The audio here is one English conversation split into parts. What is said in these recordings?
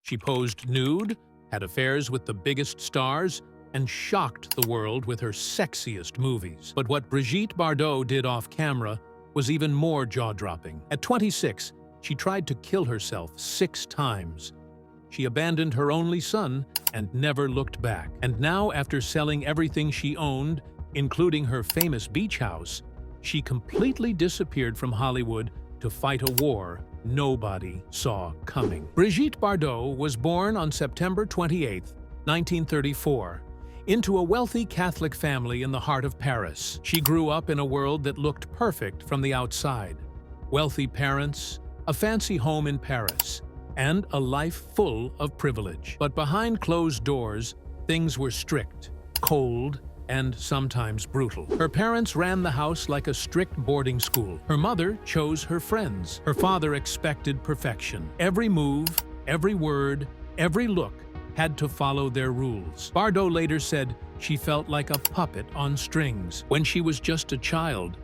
She posed nude, had affairs with the biggest stars, and shocked the world with her sexiest movies. But what Brigitte Bardot did off-camera was even more jaw-dropping. At 26, she tried to kill herself 6 times. She abandoned her only son and never looked back. And now, after selling everything she owned, including her famous beach house, she completely disappeared from Hollywood to fight a war nobody saw coming. Brigitte Bardot was born on September 28, 1934, into a wealthy Catholic family in the heart of Paris. She grew up in a world that looked perfect from the outside. Wealthy parents, a fancy home in Paris, and a life full of privilege. But behind closed doors, things were strict, cold, and sometimes brutal. Her parents ran the house like a strict boarding school. Her mother chose her friends. Her father expected perfection. Every move, every word, every look had to follow their rules. Bardot later said she felt like a puppet on strings. When she was just a child,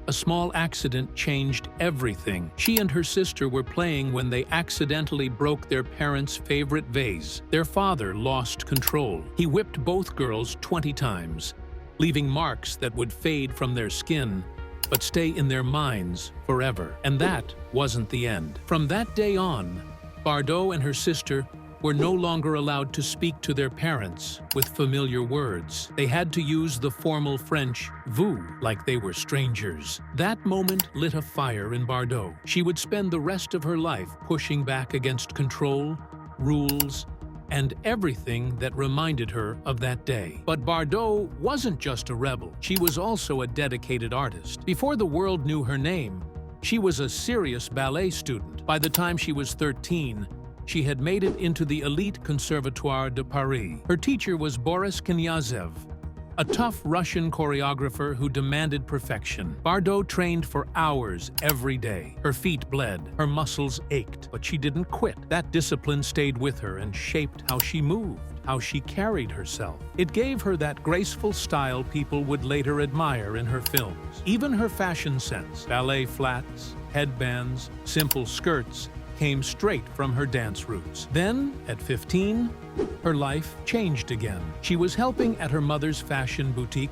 a small accident changed everything. She and her sister were playing when they accidentally broke their parents' favorite vase. Their father lost control. He whipped both girls 20 times, leaving marks that would fade from their skin, but stay in their minds forever. And that wasn't the end. From that day on, Bardot and her sister were no longer allowed to speak to their parents with familiar words. They had to use the formal French vous like they were strangers. That moment lit a fire in Bardot. She would spend the rest of her life pushing back against control, rules, and everything that reminded her of that day. But Bardot wasn't just a rebel. She was also a dedicated artist. Before the world knew her name, she was a serious ballet student. By the time she was 13, she had made it into the elite Conservatoire de Paris. Her teacher was Boris Knyazev, a tough Russian choreographer who demanded perfection. Bardot trained for hours every day. Her feet bled, her muscles ached, but she didn't quit. That discipline stayed with her and shaped how she moved, how she carried herself. It gave her that graceful style people would later admire in her films. Even her fashion sense, ballet flats, headbands, simple skirts, came straight from her dance roots. Then, at 15, her life changed again. She was helping at her mother's fashion boutique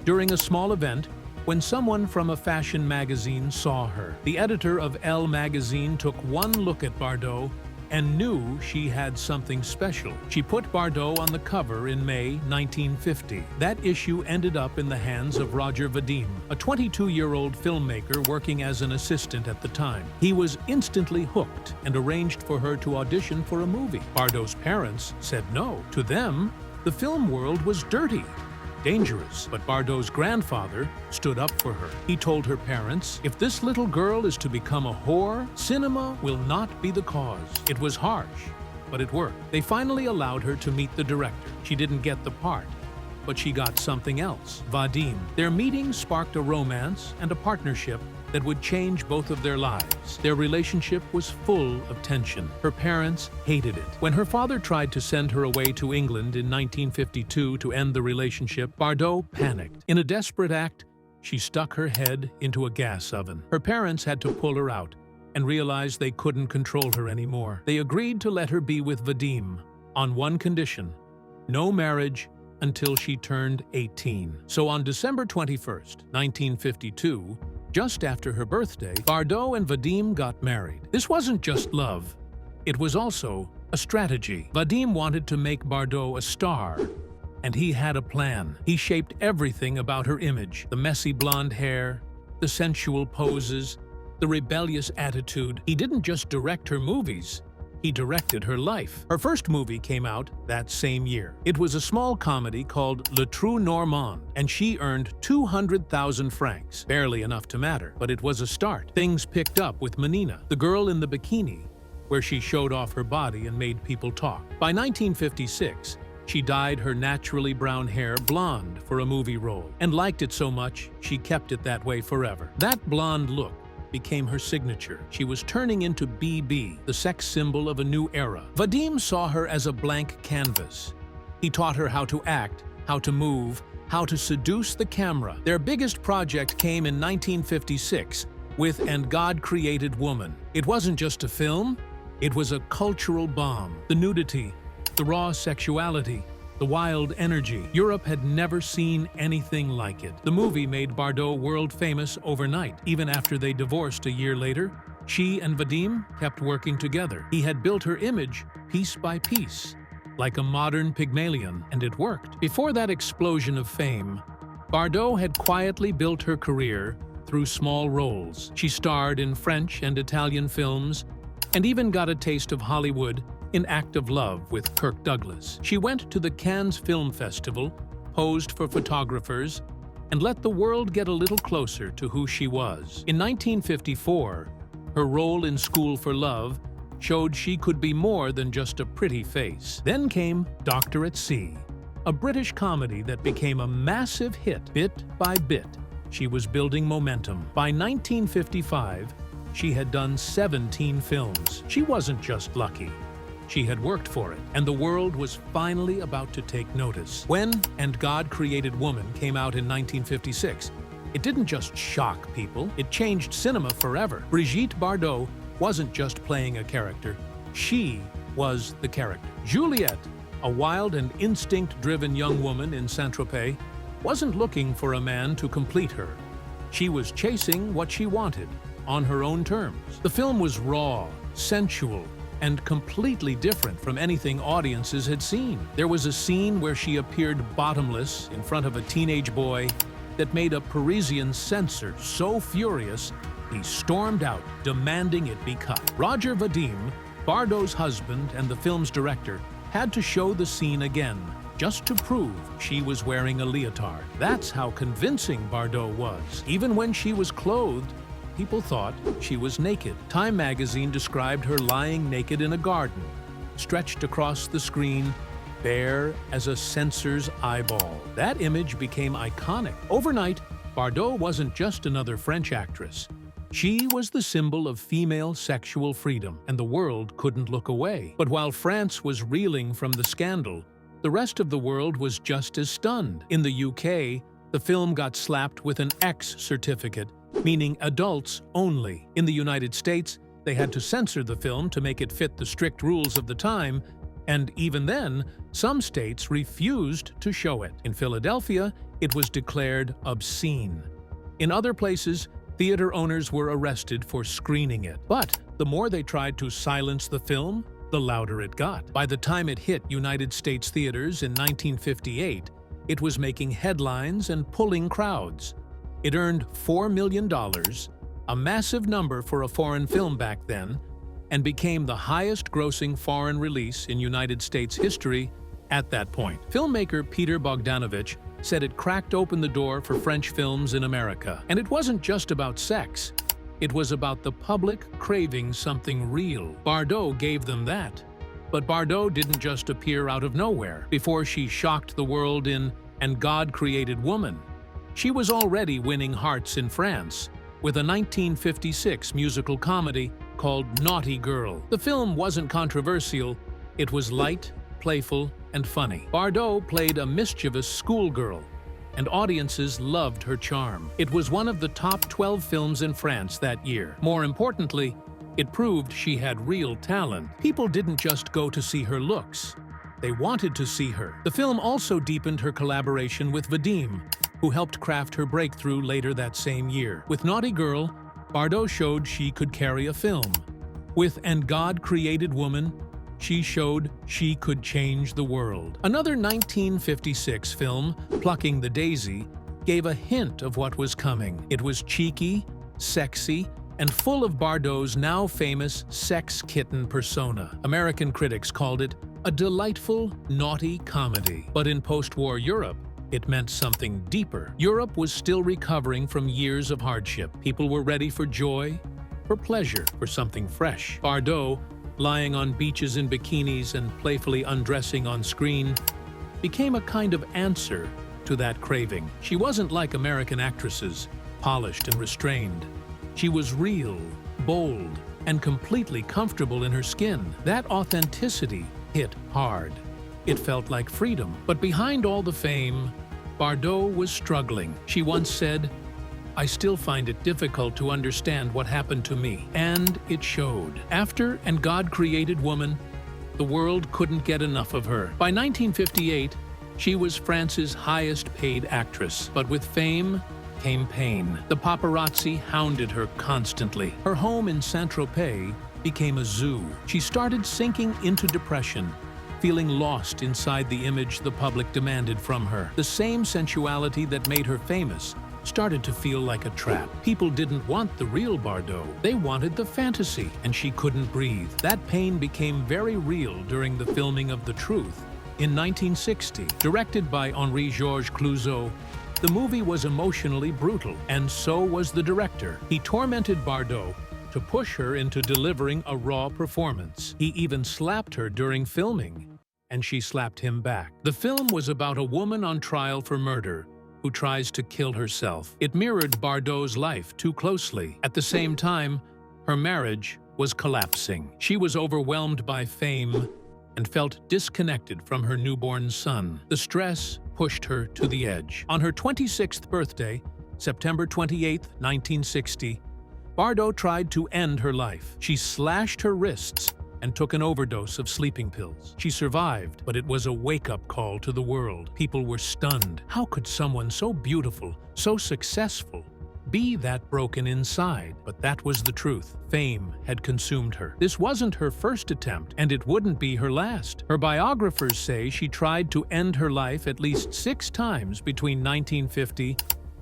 during a small event when someone from a fashion magazine saw her. The editor of Elle magazine took one look at Bardot and knew she had something special. She put Bardot on the cover in May 1950. That issue ended up in the hands of Roger Vadim, a 22-year-old filmmaker working as an assistant at the time. He was instantly hooked and arranged for her to audition for a movie. Bardot's parents said no. To them, the film world was dirty, dangerous, but Bardot's grandfather stood up for her. He told her parents, if this little girl is to become a whore, cinema will not be the cause. It was harsh, but it worked. They finally allowed her to meet the director. She didn't get the part, but she got something else, Vadim. Their meeting sparked a romance and a partnership that would change both of their lives. Their relationship was full of tension. Her parents hated it. When her father tried to send her away to England in 1952 to end the relationship, Bardot panicked. In a desperate act, she stuck her head into a gas oven. Her parents had to pull her out and realized they couldn't control her anymore. They agreed to let her be with Vadim on one condition: no marriage until she turned 18. So on December 21st, 1952, just after her birthday, Bardot and Vadim got married. This wasn't just love, it was also a strategy. Vadim wanted to make Bardot a star, and he had a plan. He shaped everything about her image: the messy blonde hair, the sensual poses, the rebellious attitude. He didn't just direct her movies, he directed her life. Her first movie came out that same year. It was a small comedy called Le Trou Normand, and she earned 200,000 francs. Barely enough to matter, but it was a start. Things picked up with Menina, the girl in the bikini, where she showed off her body and made people talk. By 1956, she dyed her naturally brown hair blonde for a movie role, and liked it so much, she kept it that way forever. That blonde look became her signature. She was turning into BB, the sex symbol of a new era. Vadim saw her as a blank canvas. He taught her how to act, how to move, how to seduce the camera. Their biggest project came in 1956 with And God Created Woman. It wasn't just a film, It was a cultural bomb. The nudity, the raw sexuality, the wild energy. Europe had never seen anything like it. The movie made Bardot world famous overnight. Even after they divorced a year later, she and Vadim kept working together. He had built her image piece by piece, like a modern Pygmalion, and it worked. Before that explosion of fame, Bardot had quietly built her career through small roles. She starred in French and Italian films, and even got a taste of Hollywood in Act of Love with Kirk Douglas. She went to the Cannes Film Festival, posed for photographers, and let the world get a little closer to who she was. In 1954, her role in School for Love showed she could be more than just a pretty face. Then came Doctor at Sea, a British comedy that became a massive hit. Bit by bit, she was building momentum. By 1955, she had done 17 films. She wasn't just lucky. She had worked for it, and the world was finally about to take notice. When And God Created Woman came out in 1956, it didn't just shock people, it changed cinema forever. Brigitte Bardot wasn't just playing a character, she was the character. Juliette, a wild and instinct-driven young woman in Saint-Tropez, wasn't looking for a man to complete her. She was chasing what she wanted, on her own terms. The film was raw, sensual, and completely different from anything audiences had seen. There was a scene where she appeared bottomless in front of a teenage boy that made a Parisian censor so furious he stormed out, demanding it be cut. Roger Vadim, Bardot's husband and the film's director, had to show the scene again, just to prove she was wearing a leotard. That's how convincing Bardot was. Even when she was clothed, people thought she was naked. Time magazine described her lying naked in a garden, stretched across the screen, bare as a censor's eyeball. That image became iconic. Overnight, Bardot wasn't just another French actress. She was the symbol of female sexual freedom, and the world couldn't look away. But while France was reeling from the scandal, the rest of the world was just as stunned. In the UK, the film got slapped with an X certificate, meaning adults only. In the United States, they had to censor the film to make it fit the strict rules of the time, and even then, some states refused to show it. In Philadelphia, it was declared obscene. In other places, theater owners were arrested for screening it. But the more they tried to silence the film, the louder it got. By the time it hit United States theaters in 1958, it was making headlines and pulling crowds. It earned $4 million, a massive number for a foreign film back then, and became the highest-grossing foreign release in United States history at that point. Filmmaker Peter Bogdanovich said it cracked open the door for French films in America. And it wasn't just about sex. It was about the public craving something real. Bardot gave them that. But Bardot didn't just appear out of nowhere. Before she shocked the world in And God Created Woman, she was already winning hearts in France with a 1956 musical comedy called Naughty Girl. The film wasn't controversial. It was light, playful, and funny. Bardot played a mischievous schoolgirl, and audiences loved her charm. It was one of the top 12 films in France that year. More importantly, it proved she had real talent. People didn't just go to see her looks. They wanted to see her. The film also deepened her collaboration with Vadim, who helped craft her breakthrough later that same year. With Naughty Girl, Bardot showed she could carry a film. With And God Created Woman, she showed she could change the world. Another 1956 film, Plucking the Daisy, gave a hint of what was coming. It was cheeky, sexy, and full of Bardot's now famous sex kitten persona. American critics called it a delightful, naughty comedy. But in post-war Europe, it meant something deeper. Europe was still recovering from years of hardship. People were ready for joy, for pleasure, for something fresh. Bardot, lying on beaches in bikinis and playfully undressing on screen, became a kind of answer to that craving. She wasn't like American actresses, polished and restrained. She was real, bold, and completely comfortable in her skin. That authenticity hit hard. It felt like freedom. But behind all the fame, Bardot was struggling. She once said, I still find it difficult to understand what happened to me. And it showed. After And God Created Woman, the world couldn't get enough of her. By 1958, she was France's highest-paid actress. But with fame came pain. The paparazzi hounded her constantly. Her home in Saint-Tropez became a zoo. She started sinking into depression, feeling lost inside the image the public demanded from her. The same sensuality that made her famous started to feel like a trap. People didn't want the real Bardot. They wanted the fantasy, and she couldn't breathe. That pain became very real during the filming of The Truth in 1960. Directed by Henri-Georges Clouzot, the movie was emotionally brutal, and so was the director. He tormented Bardot to push her into delivering a raw performance. He even slapped her during filming, and she slapped him back. The film was about a woman on trial for murder who tries to kill herself. It mirrored Bardot's life too closely. At the same time, her marriage was collapsing. She was overwhelmed by fame and felt disconnected from her newborn son. The stress pushed her to the edge. On her 26th birthday, September 28, 1960, Bardot tried to end her life. She slashed her wrists and took an overdose of sleeping pills. She survived, but it was a wake-up call to the world. People were stunned. How could someone so beautiful, so successful, be that broken inside? But that was the truth. Fame had consumed her. This wasn't her first attempt, and it wouldn't be her last. Her biographers say she tried to end her life at least 6 times between 1950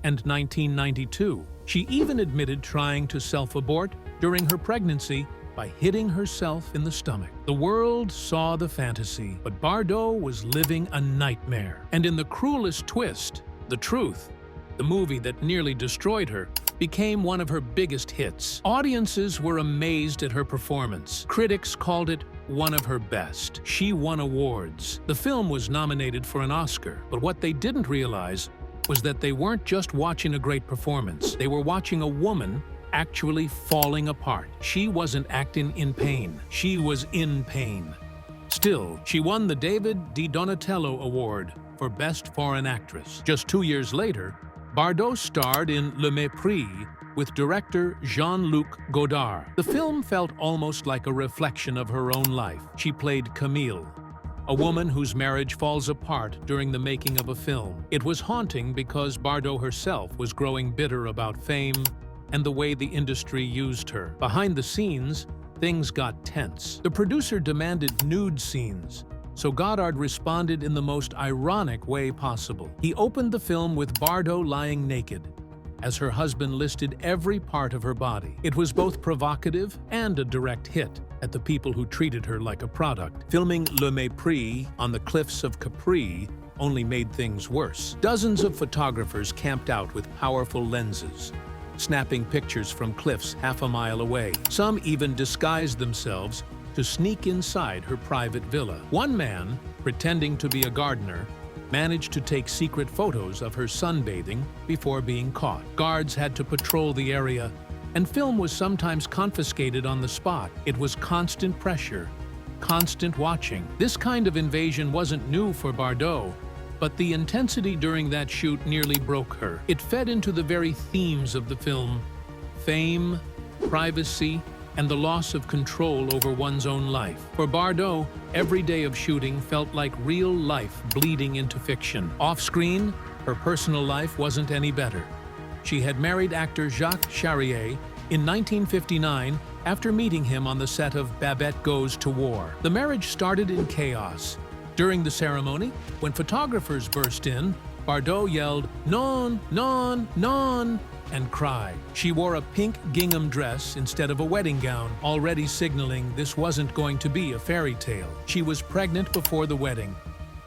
and 1992. She even admitted trying to self-abort during her pregnancy by hitting herself in the stomach. The world saw the fantasy, but Bardot was living a nightmare. And in the cruelest twist, The Truth, the movie that nearly destroyed her, became one of her biggest hits. Audiences were amazed at her performance. Critics called it one of her best. She won awards. The film was nominated for an Oscar, but what they didn't realize was that they weren't just watching a great performance. They were watching a woman actually falling apart. She wasn't acting in pain. She was in pain. Still, she won the David Di Donatello Award for Best Foreign Actress. Just 2 years later, Bardot starred in Le Mépris with director Jean-Luc Godard. The film felt almost like a reflection of her own life. She played Camille, a woman whose marriage falls apart during the making of a film. It was haunting because Bardot herself was growing bitter about fame and the way the industry used her. Behind the scenes, things got tense. The producer demanded nude scenes, so Godard responded in the most ironic way possible. He opened the film with Bardot lying naked, as her husband listed every part of her body. It was both provocative and a direct hit at the people who treated her like a product. Filming Le Mépris on the cliffs of Capri only made things worse. Dozens of photographers camped out with powerful lenses, snapping pictures from cliffs half a mile away. Some even disguised themselves to sneak inside her private villa. One man, pretending to be a gardener, managed to take secret photos of her sunbathing before being caught. Guards had to patrol the area, and film was sometimes confiscated on the spot. It was constant pressure, constant watching. This kind of invasion wasn't new for Bardot, but the intensity during that shoot nearly broke her. It fed into the very themes of the film: fame, privacy, and the loss of control over one's own life. For Bardot, every day of shooting felt like real life bleeding into fiction. Off-screen, her personal life wasn't any better. She had married actor Jacques Charrier in 1959 after meeting him on the set of Babette Goes to War. The marriage started in chaos. During the ceremony, when photographers burst in, Bardot yelled, "Non, non, non," and cried. She wore a pink gingham dress instead of a wedding gown, already signaling this wasn't going to be a fairy tale. She was pregnant before the wedding,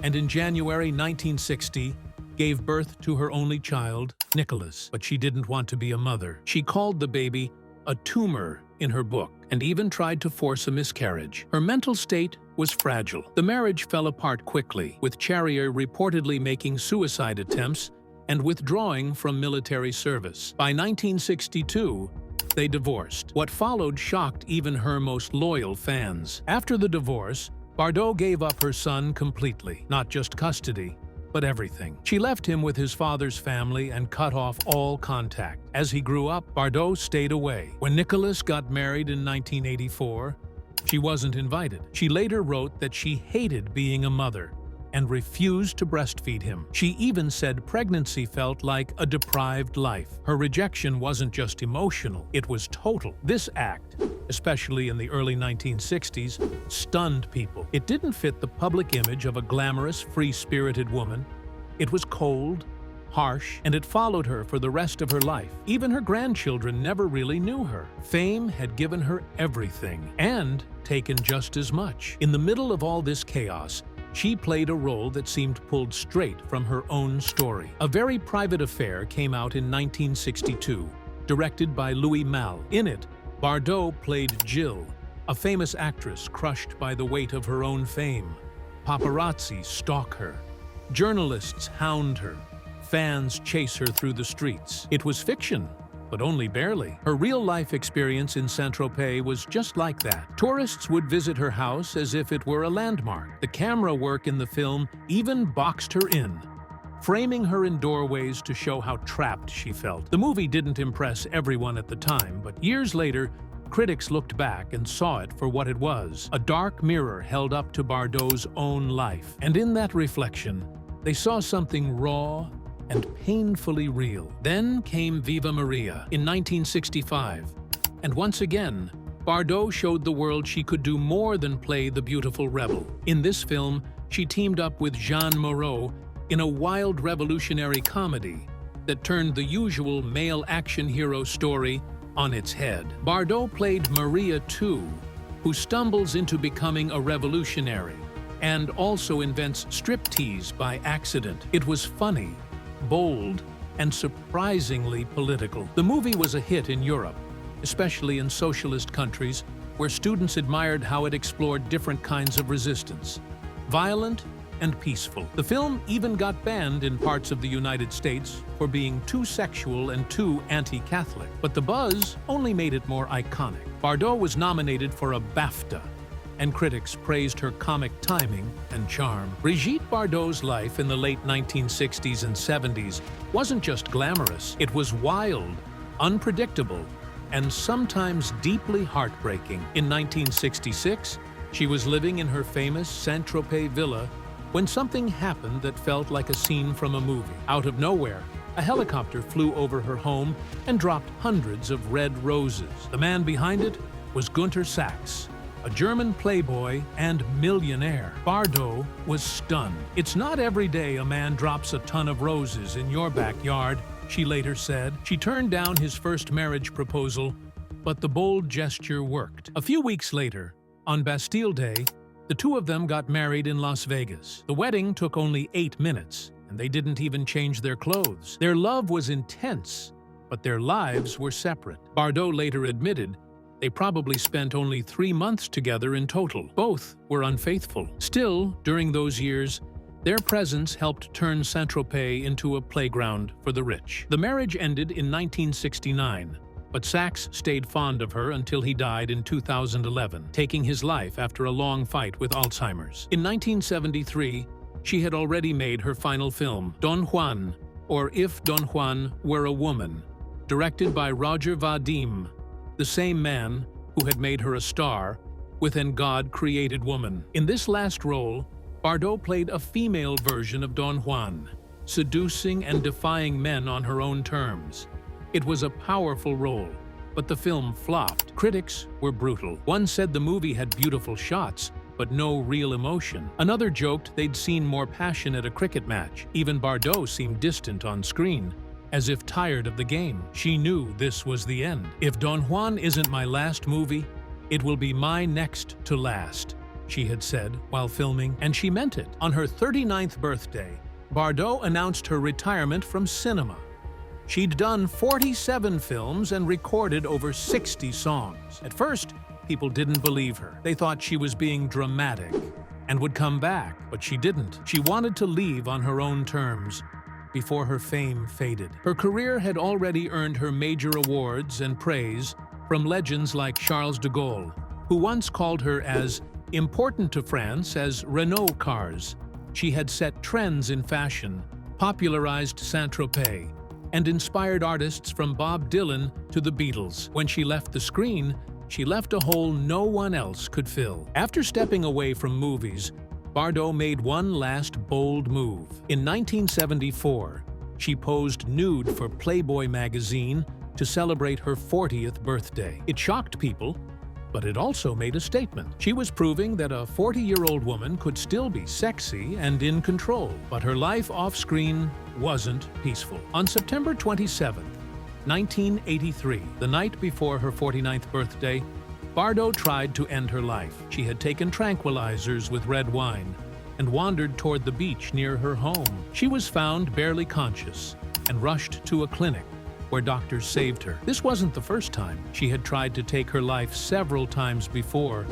and in January 1960, gave birth to her only child, Nicholas. But she didn't want to be a mother. She called the baby a tumor in her book, and even tried to force a miscarriage. Her mental state was fragile. The marriage fell apart quickly, with Charrier reportedly making suicide attempts and withdrawing from military service. By 1962, they divorced. What followed shocked even her most loyal fans. After the divorce, Bardot gave up her son completely, not just custody, but everything. She left him with his father's family and cut off all contact. As he grew up, Bardot stayed away. When Nicholas got married in 1984, she wasn't invited. She later wrote that she hated being a mother and refused to breastfeed him. She even said pregnancy felt like a deprived life. Her rejection wasn't just emotional, it was total. This act, especially in the early 1960s, stunned people. It didn't fit the public image of a glamorous, free-spirited woman. It was cold, harsh, and it followed her for the rest of her life. Even her grandchildren never really knew her. Fame had given her everything, and taken just as much. In the middle of all this chaos, she played a role that seemed pulled straight from her own story. A Very Private Affair came out in 1962, directed by Louis Malle. In it, Bardot played Jill, a famous actress crushed by the weight of her own fame. Paparazzi stalk her. Journalists hound her. Fans chase her through the streets. It was fiction, but only barely. Her real-life experience in Saint-Tropez was just like that. Tourists would visit her house as if it were a landmark. The camera work in the film even boxed her in, framing her in doorways to show how trapped she felt. The movie didn't impress everyone at the time, but years later, critics looked back and saw it for what it was, a dark mirror held up to Bardot's own life. And in that reflection, they saw something raw and painfully real. Then came Viva Maria in 1965, and once again, Bardot showed the world she could do more than play the beautiful rebel. In this film, she teamed up with Jean Moreau in a wild revolutionary comedy that turned the usual male action hero story on its head. Bardot played Maria II, who stumbles into becoming a revolutionary and also invents striptease by accident. It was funny, bold, and surprisingly political. The movie was a hit in Europe, especially in socialist countries, where students admired how it explored different kinds of resistance, violent and peaceful. The film even got banned in parts of the United States for being too sexual and too anti-Catholic, but the buzz only made it more iconic. Bardot was nominated for a BAFTA, and critics praised her comic timing and charm. Brigitte Bardot's life in the late 1960s and 70s wasn't just glamorous, it was wild, unpredictable, and sometimes deeply heartbreaking. In 1966, she was living in her famous Saint-Tropez villa when something happened that felt like a scene from a movie. Out of nowhere, a helicopter flew over her home and dropped hundreds of red roses. The man behind it was Gunter Sachs, a German playboy and millionaire. Bardot was stunned. "It's not every day a man drops a ton of roses in your backyard," she later said. She turned down his first marriage proposal, but the bold gesture worked. A few weeks later, on Bastille Day, the two of them got married in Las Vegas. The wedding took only 8 minutes, and they didn't even change their clothes. Their love was intense, but their lives were separate. Bardot later admitted they probably spent only 3 months together in total. Both were unfaithful. Still, during those years, their presence helped turn Saint-Tropez into a playground for the rich. The marriage ended in 1969, but Sachs stayed fond of her until he died in 2011, taking his life after a long fight with Alzheimer's. In 1973, she had already made her final film, Don Juan, or If Don Juan Were a Woman, directed by Roger Vadim, the same man who had made her a star with An God Created Woman. In this last role, Bardot played a female version of Don Juan, seducing and defying men on her own terms. It was a powerful role, but the film flopped. Critics were brutal. One said the movie had beautiful shots, but no real emotion. Another joked they'd seen more passion at a cricket match. Even Bardot seemed distant on screen, as if tired of the game. She knew this was the end. "If Don Juan isn't my last movie, it will be my next to last," she had said while filming, and she meant it. On her 39th birthday, Bardot announced her retirement from cinema. She'd done 47 films and recorded over 60 songs. At first, people didn't believe her. They thought she was being dramatic and would come back, but she didn't. She wanted to leave on her own terms before her fame faded. Her career had already earned her major awards and praise from legends like Charles de Gaulle, who once called her as important to France as Renault cars. She had set trends in fashion, popularized Saint-Tropez, and inspired artists from Bob Dylan to the Beatles. When she left the screen, she left a hole no one else could fill. After stepping away from movies, Bardot made one last bold move. In 1974, she posed nude for Playboy magazine to celebrate her 40th birthday. It shocked people, but it also made a statement. She was proving that a 40-year-old woman could still be sexy and in control, but her life off-screen wasn't peaceful. On September 27, 1983, the night before her 49th birthday, Bardot tried to end her life. She had taken tranquilizers with red wine and wandered toward the beach near her home. She was found barely conscious and rushed to a clinic where doctors saved her. This wasn't the first time. She had tried to take her life several times before,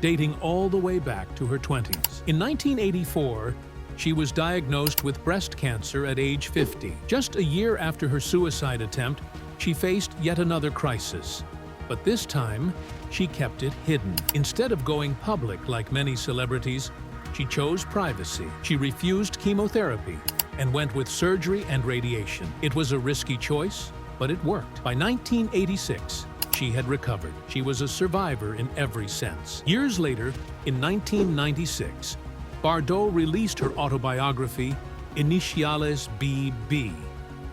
dating all the way back to her 20s. In 1984, she was diagnosed with breast cancer at age 50. Just a year after her suicide attempt, she faced yet another crisis. But this time, she kept it hidden. Instead of going public like many celebrities, she chose privacy. She refused chemotherapy and went with surgery and radiation. It was a risky choice, but it worked. By 1986, she had recovered. She was a survivor in every sense. Years later, in 1996, Bardot released her autobiography, Initiales BB.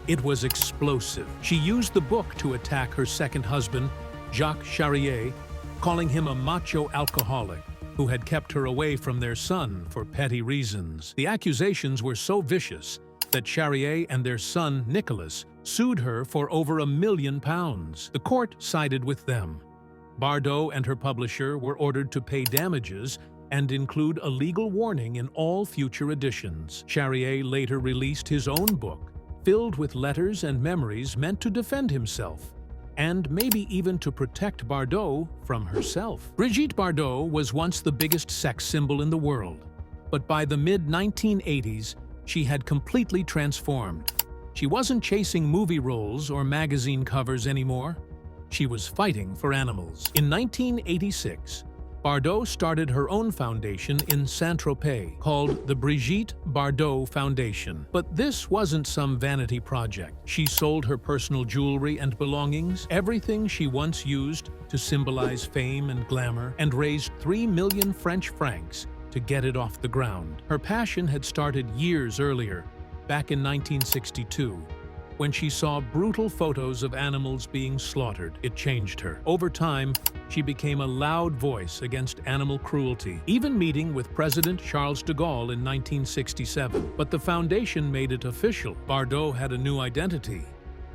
It was explosive. She used the book to attack her second husband, Jacques Charrier, calling him a macho alcoholic who had kept her away from their son for petty reasons. The accusations were so vicious that Charrier and their son, Nicolas, sued her for over £1 million. The court sided with them. Bardot and her publisher were ordered to pay damages and include a legal warning in all future editions. Charrier later released his own book, filled with letters and memories meant to defend himself, and maybe even to protect Bardot from herself. Brigitte Bardot was once the biggest sex symbol in the world, but by the mid-1980s, she had completely transformed. She wasn't chasing movie roles or magazine covers anymore. She was fighting for animals. In 1986, Bardot started her own foundation in Saint-Tropez called the Brigitte Bardot Foundation. But this wasn't some vanity project. She sold her personal jewelry and belongings, everything she once used to symbolize fame and glamour, and raised 3 million French francs to get it off the ground. Her passion had started years earlier, back in 1962, when she saw brutal photos of animals being slaughtered. It changed her. Over time, she became a loud voice against animal cruelty, even meeting with President Charles de Gaulle in 1967. But the foundation made it official. Bardot had a new identity: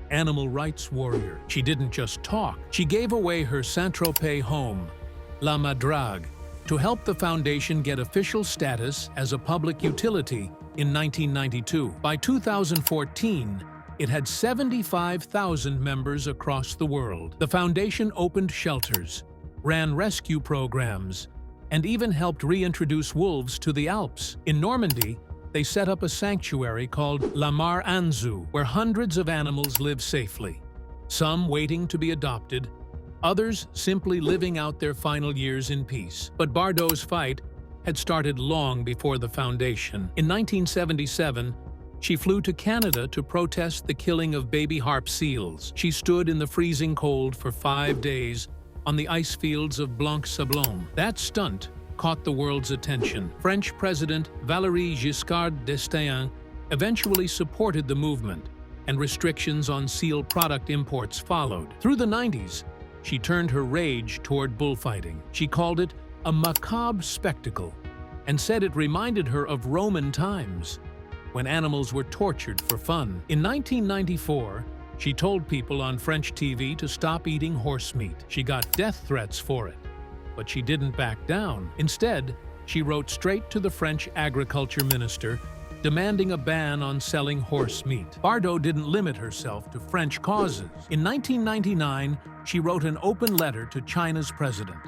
animal rights warrior. She didn't just talk. She gave away her Saint-Tropez home, La Madrague, to help the foundation get official status as a public utility in 1992. By 2014, it had 75,000 members across the world. The foundation opened shelters, ran rescue programs, and even helped reintroduce wolves to the Alps. In Normandy, they set up a sanctuary called La Mare Anzou, where hundreds of animals live safely, some waiting to be adopted, others simply living out their final years in peace. But Bardot's fight had started long before the foundation. In 1977, she flew to Canada to protest the killing of baby harp seals. She stood in the freezing cold for 5 days on the ice fields of Blanc-Sablon. That stunt caught the world's attention. French President Valéry Giscard d'Estaing eventually supported the movement, and restrictions on seal product imports followed. Through the 90s, she turned her rage toward bullfighting. She called it a macabre spectacle and said it reminded her of Roman times, when animals were tortured for fun. In 1994, she told people on French TV to stop eating horse meat. She got death threats for it, but she didn't back down. Instead, she wrote straight to the French agriculture minister, demanding a ban on selling horse meat. Bardot didn't limit herself to French causes. In 1999, she wrote an open letter to China's president,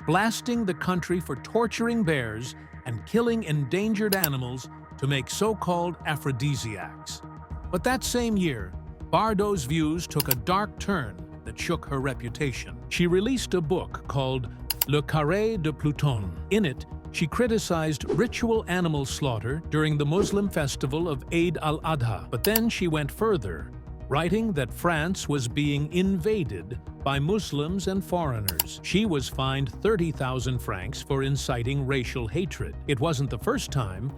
blasting the country for torturing bears and killing endangered animals to make so-called aphrodisiacs. But that same year, Bardot's views took a dark turn that shook her reputation. She released a book called Le Carré de Pluton. In it, She criticized ritual animal slaughter during the Muslim festival of Eid al-Adha. But then she went further, writing that France was being invaded by Muslims and foreigners. She was fined 30,000 francs for inciting racial hatred. It wasn't the first time.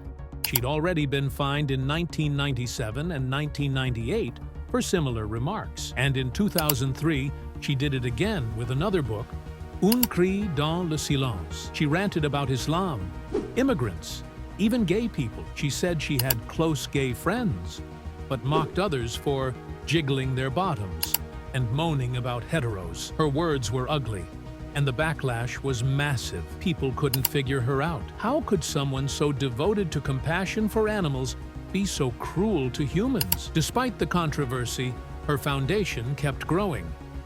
She'd already been fined in 1997 and 1998 for similar remarks. And in 2003, she did it again with another book, Un cri dans le silence. She ranted about Islam, immigrants, even gay people. She said she had close gay friends, but mocked others for jiggling their bottoms and moaning about heteros. Her words were ugly, and the backlash was massive. People couldn't figure her out. How could someone so devoted to compassion for animals be so cruel to humans? Despite the controversy, her foundation kept growing.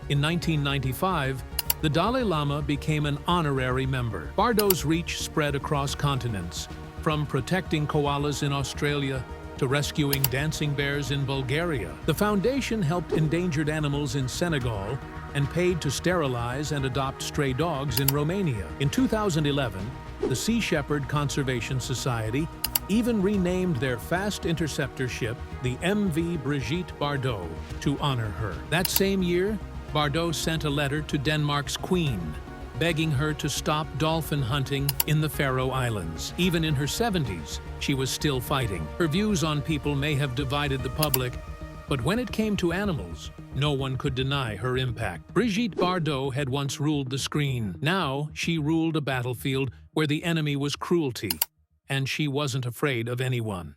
In 1995, the Dalai Lama became an honorary member. Bardot's reach spread across continents, from protecting koalas in Australia to rescuing dancing bears in Bulgaria. The foundation helped endangered animals in Senegal and paid to sterilize and adopt stray dogs in Romania. In 2011, the Sea Shepherd Conservation Society even renamed their fast interceptor ship the MV Brigitte Bardot to honor her. That same year, Bardot sent a letter to Denmark's queen, begging her to stop dolphin hunting in the Faroe Islands. Even in her 70s, she was still fighting. Her views on people may have divided the public, but when it came to animals, no one could deny her impact. Brigitte Bardot had once ruled the screen. Now she ruled a battlefield where the enemy was cruelty, and she wasn't afraid of anyone.